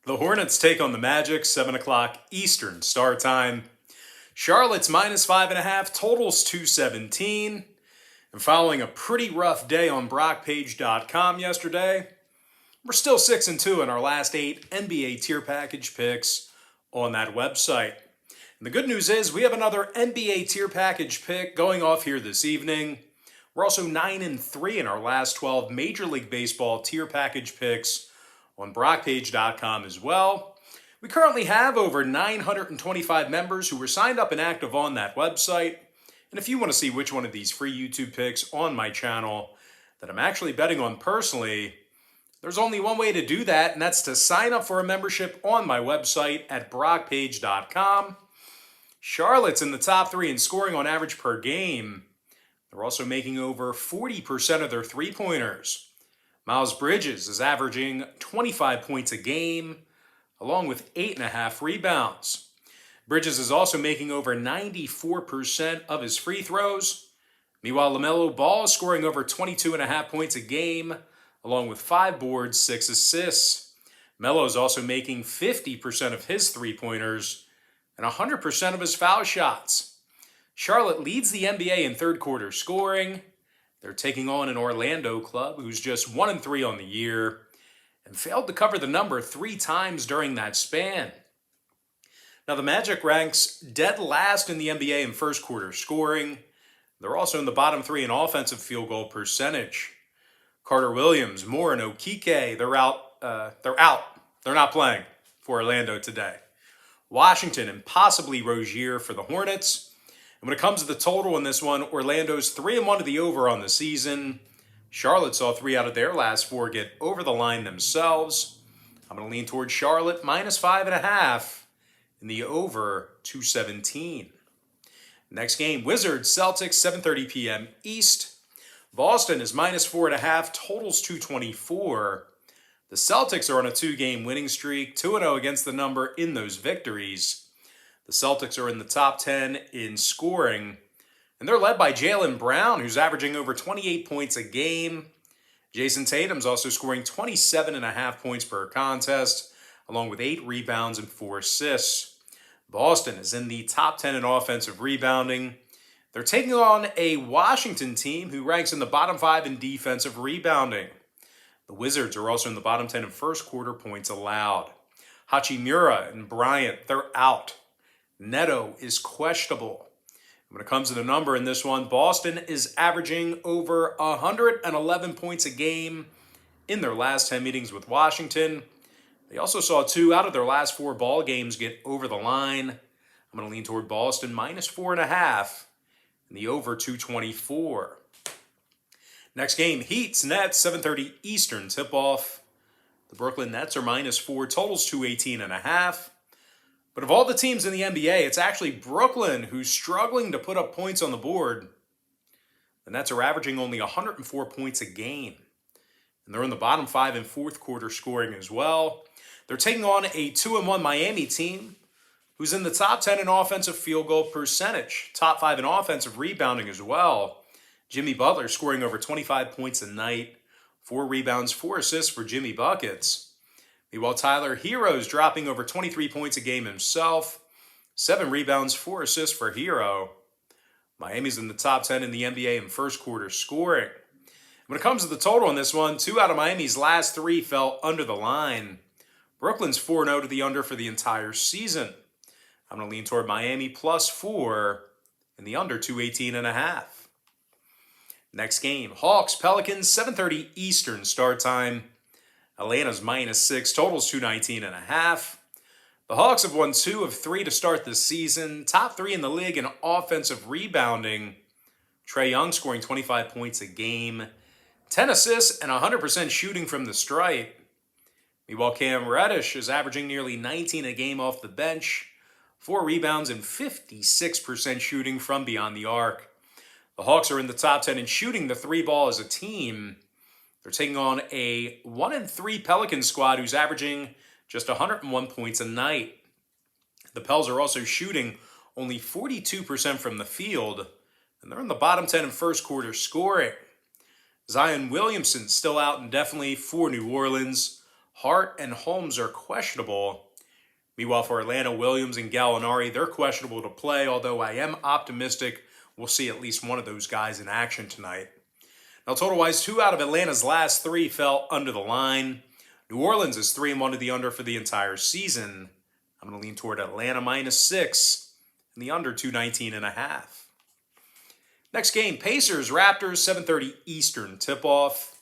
The Hornets take on the Magic, 7 o'clock Eastern start time. Charlotte's minus 5.5, totals 217. And following a pretty rough day on BrockPage.com yesterday, we're still 6-2 in our last 8 NBA tier package picks on that website. And the good news is we have another NBA tier package pick going off here this evening. We're also 9-3 in our last 12 Major League Baseball tier package picks on BrockPage.com as well. We currently have over 925 members who were signed up and active on that website. And if you want to see which one of these free YouTube picks on my channel that I'm actually betting on personally, there's only one way to do that, and that's to sign up for a membership on my website at BrockPage.com. Charlotte's in the top 3 in scoring on average per game. They're also making over 40% of their three-pointers. Miles Bridges is averaging 25 points a game, along with 8.5 rebounds. Bridges is also making over 94% of his free throws. Meanwhile, LaMelo Ball is scoring over 22.5 points a game, along with 5 boards, 6 assists. Melo is also making 50% of his three-pointers and 100% of his foul shots. Charlotte leads the NBA in third quarter scoring. They're taking on an Orlando club who's just 1-3 on the year and failed to cover the number 3 times during that span. Now, the Magic ranks dead last in the NBA in first quarter scoring. They're also in the bottom 3 in offensive field goal percentage. Carter Williams, Moore, and Okike, they're out. They're not playing for Orlando today. Washington and possibly Rozier for the Hornets. And when it comes to the total in this one, Orlando's 3-1 to the over on the season. Charlotte saw 3 out of their last 4 get over the line themselves. I'm going to lean towards Charlotte minus 5.5 in the over 217. Next game, Wizards, Celtics, 7:30 p.m. East. Boston is minus 4.5, totals 224. The Celtics are on a 2-game winning streak, 2-0 against the number in those victories. The Celtics are in the top 10 in scoring, and they're led by Jaylen Brown, who's averaging over 28 points a game. Jason Tatum's also scoring 27.5 points per contest, along with 8 rebounds and 4 assists. Boston is in the top 10 in offensive rebounding. They're taking on a Washington team who ranks in the bottom 5 in defensive rebounding. The Wizards are also in the bottom 10 in first quarter points allowed. Hachimura and Bryant, they're out. Neto is questionable. When it comes to the number in this one, Boston is averaging over 111 points a game in their last 10 meetings with Washington. They also saw 2 out of their last 4 ball games get over the line. I'm going to lean toward Boston minus 4.5 in the over 224. Next game, Heat's Nets, 7:30 Eastern tip-off. The Brooklyn Nets are minus 4, totals 218.5. But of all the teams in the NBA, it's actually Brooklyn who's struggling to put up points on the board. The Nets are averaging only 104 points a game. And they're in the bottom 5 in fourth quarter scoring as well. They're taking on a 2-1 Miami team who's in the top 10 in offensive field goal percentage, top 5 in offensive rebounding as well. Jimmy Butler scoring over 25 points a night, 4 rebounds, 4 assists for Jimmy Buckets. Meanwhile, Tyler Hero's dropping over 23 points a game himself, 7 rebounds, 4 assists for Hero. Miami's in the top 10 in the NBA in first quarter scoring. When it comes to the total in this one, 2 out of Miami's last 3 fell under the line. Brooklyn's 4-0 to the under for the entire season. I'm going to lean toward Miami plus 4 in the under 218.5. Next game, Hawks, Pelicans, 7:30 Eastern start time. Atlanta's minus 6, totals 219.5. The Hawks have won 2 of 3 to start this season, top 3 in the league in offensive rebounding. Trae Young scoring 25 points a game, 10 assists, and 100% shooting from the stripe. Meanwhile, Cam Reddish is averaging nearly 19 a game off the bench, 4 rebounds, and 56% shooting from beyond the arc. The Hawks are in the top 10 in shooting the 3-ball as a team. They're taking on a 1-3 Pelicans squad who's averaging just 101 points a night. The Pels are also shooting only 42% from the field, and they're in the bottom 10 in first quarter scoring. Zion Williamson still out indefinitely for New Orleans. Hart and Holmes are questionable. Meanwhile, for Atlanta, Williams and Gallinari, they're questionable to play, although I am optimistic we'll see at least one of those guys in action tonight. Now, total-wise, 2 out of Atlanta's last 3 fell under the line. New Orleans is 3-1 to the under for the entire season. I'm going to lean toward Atlanta -6 and the under 219.5. Next game, Pacers, Raptors, 7:30 Eastern tip-off.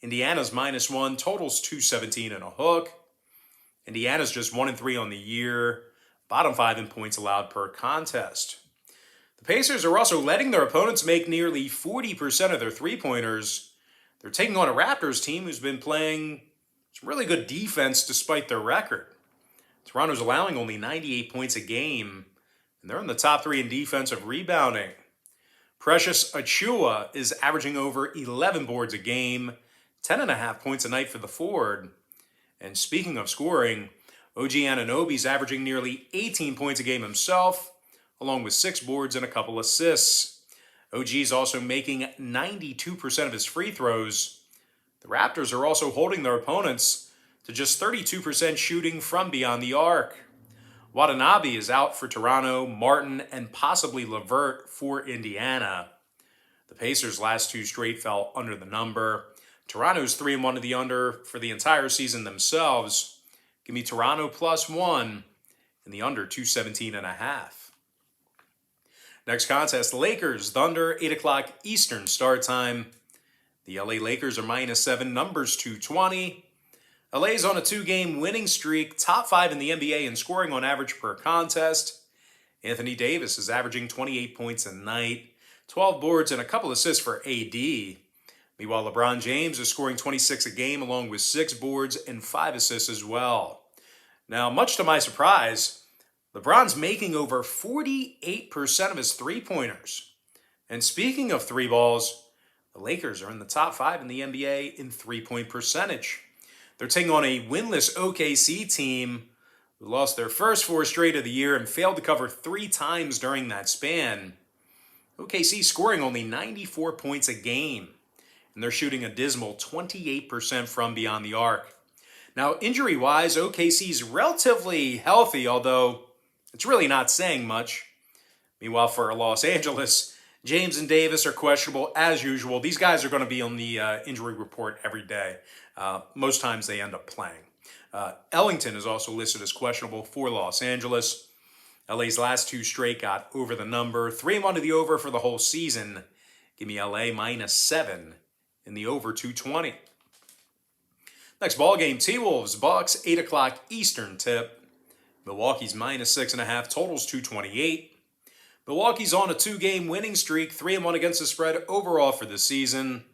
Indiana's -1, totals 217 and a hook. Indiana's just 1-3 on the year, bottom 5 in points allowed per contest. The Pacers are also letting their opponents make nearly 40% of their three-pointers. They're taking on a Raptors team who's been playing some really good defense despite their record. Toronto's allowing only 98 points a game, and they're in the top 3 in defensive rebounding. Precious Achiuwa is averaging over 11 boards a game, 10.5 points a night for the forward. And speaking of scoring, OG Anunoby's averaging nearly 18 points a game himself, along with 6 boards and a couple assists. OG's also making 92% of his free throws. The Raptors are also holding their opponents to just 32% shooting from beyond the arc. Watanabe is out for Toronto, Martin, and possibly LeVert for Indiana. The Pacers' last 2 straight fell under the number. Toronto's 3-1 to the under for the entire season themselves. Give me Toronto +1 and the under 217.5. Next contest, Lakers, Thunder, 8 o'clock Eastern start time. The LA Lakers are -7, numbers 220. LA's on a 2-game winning streak, top 5 in the NBA in scoring on average per contest. Anthony Davis is averaging 28 points a night, 12 boards and a couple assists for AD. Meanwhile, LeBron James is scoring 26 a game along with 6 boards and 5 assists as well. Now, much to my surprise, LeBron's making over 48% of his three-pointers. And speaking of 3 balls, the Lakers are in the top 5 in the NBA in 3-point percentage. They're taking on a winless OKC team who lost their first 4 straight of the year and failed to cover 3 times during that span. OKC scoring only 94 points a game, and they're shooting a dismal 28% from beyond the arc. Now, injury-wise, OKC's relatively healthy, although it's really not saying much. Meanwhile, for Los Angeles, James and Davis are questionable as usual. These guys are going to be on the injury report every day. Most times they end up playing. Ellington is also listed as questionable for Los Angeles. LA's last 2 straight got over the number. 3-1 to the over for the whole season. Give me LA -7 in the over 220. Next ball game, T-Wolves, Bucks, 8 o'clock Eastern tip. Milwaukee's -6.5, totals 228. Milwaukee's on a 2-game winning streak, 3-1 against the spread overall for the season.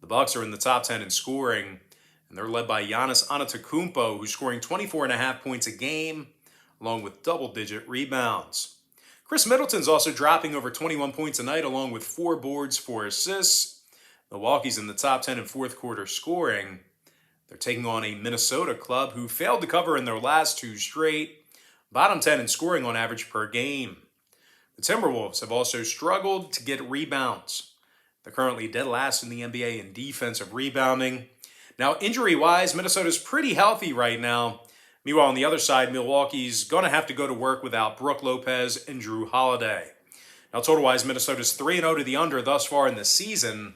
The Bucks are in the top 10 in scoring, and they're led by Giannis Antetokounmpo, who's scoring 24.5 points a game, along with double-digit rebounds. Chris Middleton's also dropping over 21 points a night, along with 4 boards, 4 assists. Milwaukee's in the top 10 in fourth quarter scoring. They're taking on a Minnesota club who failed to cover in their last 2 straight, bottom 10 in scoring on average per game. The Timberwolves have also struggled to get rebounds. They're currently dead last in the NBA in defensive rebounding. Now, injury-wise, Minnesota's pretty healthy right now. Meanwhile, on the other side, Milwaukee's going to have to go to work without Brook Lopez and Drew Holiday. Now, total-wise, Minnesota's 3-0 to the under thus far in the season.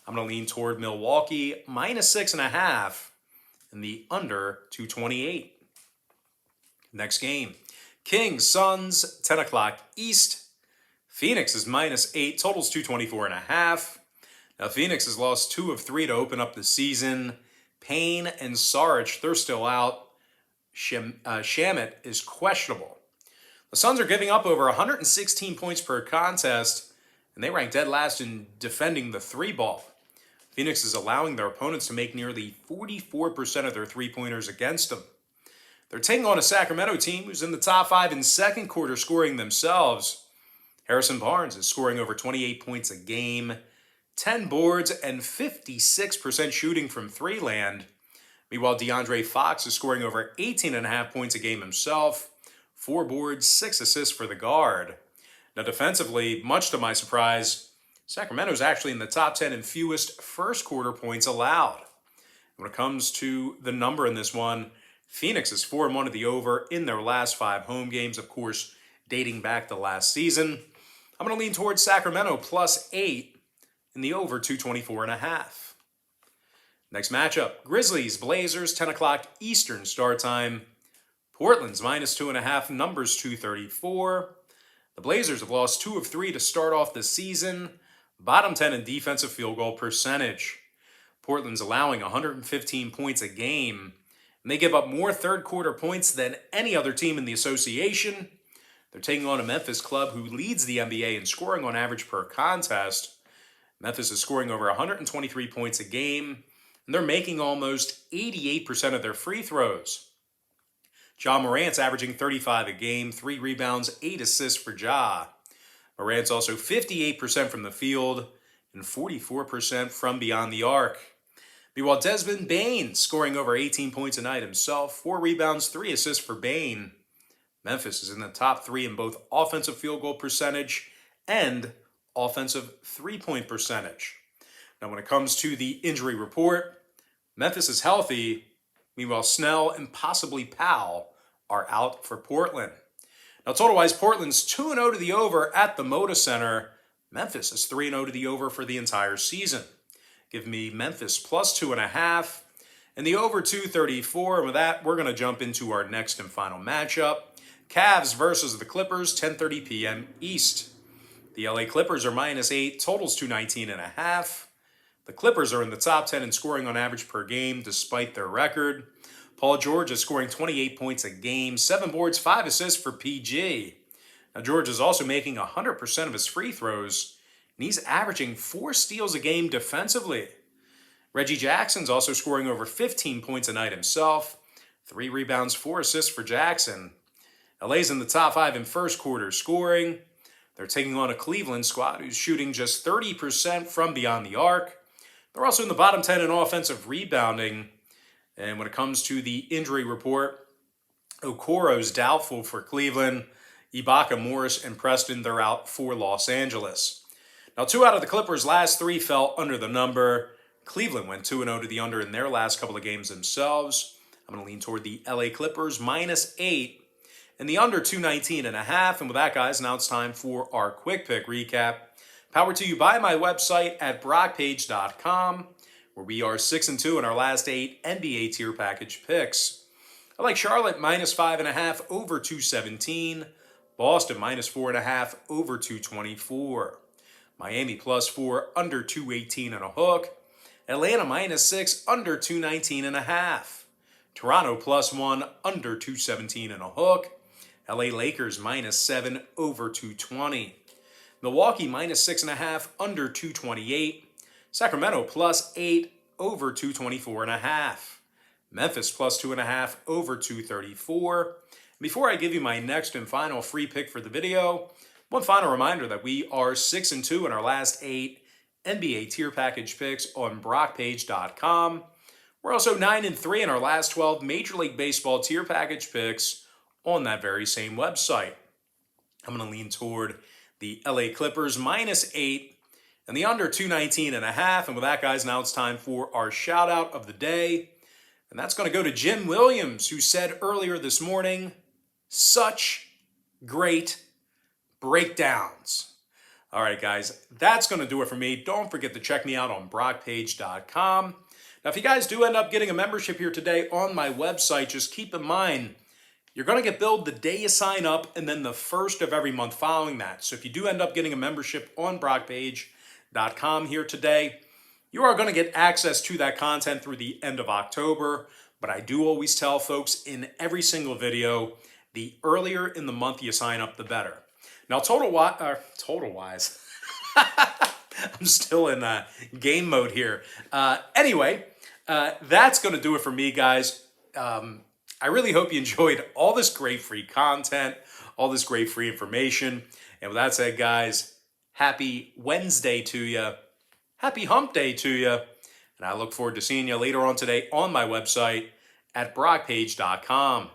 I'm going to lean toward Milwaukee -6.5 and the under 228. Next game, Kings, Suns, 10 o'clock East. Phoenix is -8, totals 224.5. Now, Phoenix has lost 2 of 3 to open up the season. Payne and Saric, they're still out. Shamet is questionable. The Suns are giving up over 116 points per contest, and they rank dead last in defending the 3-ball. Phoenix is allowing their opponents to make nearly 44% of their three-pointers against them. They're taking on a Sacramento team who's in the top 5 in second quarter scoring themselves. Harrison Barnes is scoring over 28 points a game, 10 boards, and 56% shooting from 3 land. Meanwhile, DeAndre Fox is scoring over 18.5 points a game himself, 4 boards, 6 assists for the guard. Now, defensively, much to my surprise, Sacramento's actually in the top 10 in fewest first quarter points allowed. When it comes to the number in this one, Phoenix is 4-1 to the over in their last 5 home games, of course, dating back to last season. I'm going to lean towards Sacramento +8 in the over 224.5. Next matchup, Grizzlies, Blazers, 10 o'clock Eastern start time. Portland's -2.5, numbers 234. The Blazers have lost 2 of 3 to start off the season. Bottom 10 in defensive field goal percentage. Portland's allowing 115 points a game, and they give up more third quarter points than any other team in the association. They're taking on a Memphis club who leads the NBA in scoring on average per contest. Memphis is scoring over 123 points a game, and they're making almost 88% of their free throws. Ja Morant's averaging 35 a game, 3 rebounds, 8 assists for Ja. Morant's also 58% from the field and 44% from beyond the arc. Meanwhile, Desmond Bane scoring over 18 points a night himself, 4 rebounds, 3 assists for Bane. Memphis is in the top 3 in both offensive field goal percentage and offensive three-point percentage. Now, when it comes to the injury report, Memphis is healthy. Meanwhile, Snell and possibly Powell are out for Portland. Now, total-wise, Portland's 2-0 to the over at the Moda Center. Memphis is 3-0 to the over for the entire season. Give me Memphis +2.5 and the over 234. And with that, we're going to jump into our next and final matchup. Cavs versus the Clippers, 10:30 p.m. East. The LA Clippers are -8, totals 219.5. The Clippers are in the top 10 in scoring on average per game despite their record. Paul George is scoring 28 points a game, 7 boards, 5 assists for PG. Now, George is also making 100% of his free throws, and he's averaging 4 steals a game defensively. Reggie Jackson's also scoring over 15 points a night himself, 3 rebounds, 4 assists for Jackson. LA's in the top 5 in first quarter scoring. They're taking on a Cleveland squad who's shooting just 30% from beyond the arc. They're also in the bottom 10 in offensive rebounding. And when it comes to the injury report, Okoro's doubtful for Cleveland. Ibaka, Morris, and Preston, they're out for Los Angeles. Now, 2 out of the Clippers' last 3 fell under the number. Cleveland went 2-0 to the under in their last couple of games themselves. I'm going to lean toward the LA Clippers -8 and the under 219.5. And with that, guys, now it's time for our quick pick recap. Powered to you by my website at brockpage.com, where we are 6-2 in our last 8 NBA tier package picks. I like Charlotte -5.5 over 217. Boston -4.5 over 224. Miami +4 under 218 and a hook. Atlanta -6 under 219.5. Toronto +1 under 217 and a hook. LA Lakers -7 over 220. Milwaukee -6.5 under 228. Sacramento +8 over 224.5. Memphis +2.5 over 234. Before I give you my next and final free pick for the video, one final reminder that we are 6-2 in our last 8 NBA tier package picks on brockpage.com. We're also 9-3 in our last 12 Major League Baseball tier package picks on that very same website. I'm going to lean toward the LA Clippers -8 and the under 219.5. And with that, guys, now it's time for our shout out of the day. And that's going to go to Jim Williams, who said earlier this morning, such great breakdowns. All right, guys, that's going to do it for me. Don't forget to check me out on brockpage.com. Now, if you guys do end up getting a membership here today on my website, just keep in mind, you're going to get billed the day you sign up and then the first of every month following that. So if you do end up getting a membership on brockpage.com here today, you are going to get access to that content through the end of October. But I do always tell folks in every single video, the earlier in the month you sign up, the better. Now, total-wise, I'm still in game mode here. Anyway, that's going to do it for me, guys. I really hope you enjoyed all this great free content, all this great free information. And with that said, guys, happy Wednesday to you. Happy hump day to you. And I look forward to seeing you later on today on my website at brockpage.com.